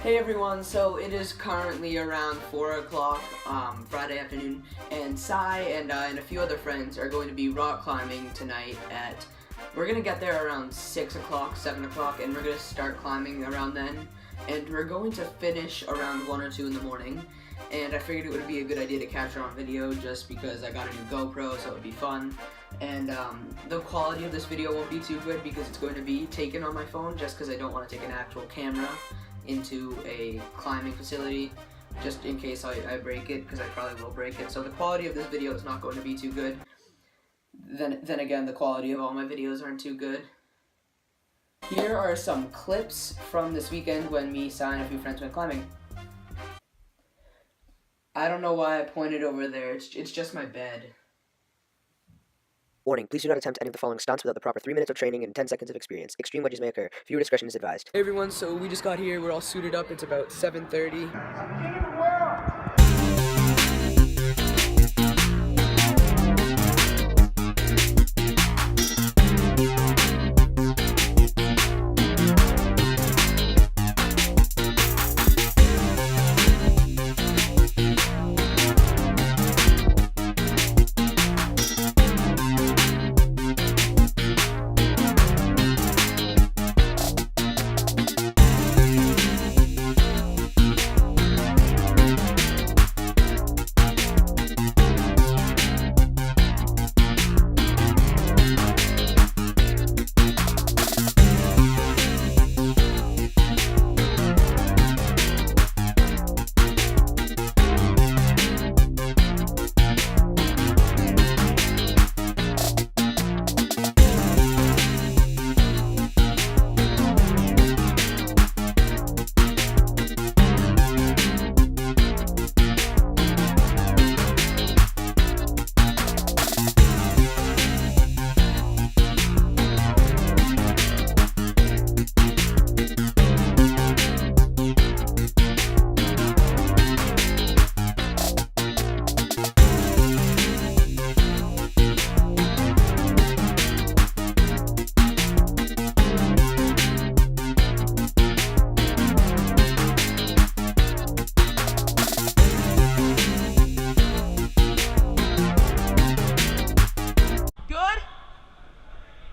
Hey everyone, so it is currently around 4 o'clock Friday afternoon, and Sai and a few other friends are going to be rock climbing tonight we're going to get there around 6 o'clock, 7 o'clock, and we're going to start climbing around then, and we're going to finish around 1 or 2 in the morning, and I figured it would be a good idea to capture on video just because I got a new GoPro, so it would be fun. And the quality of this video won't be too good because it's going to be taken on my phone just because I don't want to take an actual camera into a climbing facility just in case I break it, because I probably will break it. So the quality of this video is not going to be too good. Then again, the quality of all my videos aren't too good. Here are some clips from this weekend when me, Sai, and a few friends went climbing. I don't know why I pointed over there, it's just my bed. Warning, please do not attempt any of the following stunts without the proper 3 minutes of training and 10 seconds of experience. Extreme wedges may occur. Viewer discretion is advised. Hey everyone, so we just got here, we're all suited up, it's about 7:30.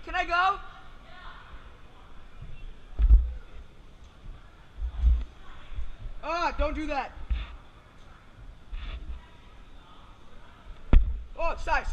Can I go? Ah, don't do that. Oh, Sai.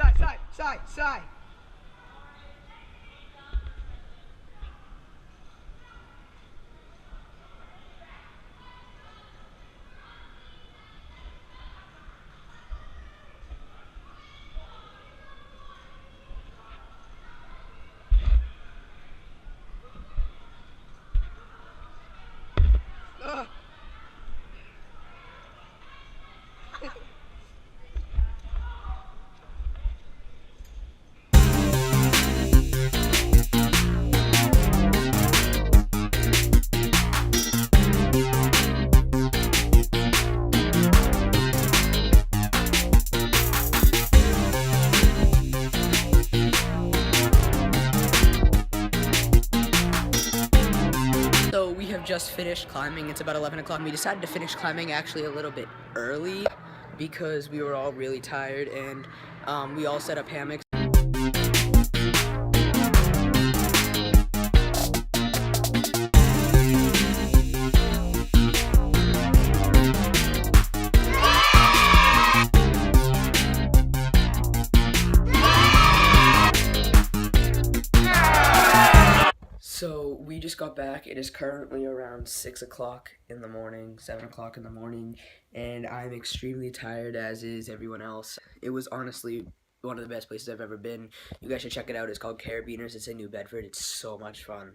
So we have just finished climbing. It's about 11 o'clock. We decided to finish climbing actually a little bit early because we were all really tired, and we all set up hammocks. So we just got back. It is currently around 6 o'clock in the morning, 7 o'clock in the morning, and I'm extremely tired, as is everyone else. It was honestly one of the best places I've ever been. You guys should check it out. It's called Carabiners. It's in New Bedford. It's so much fun.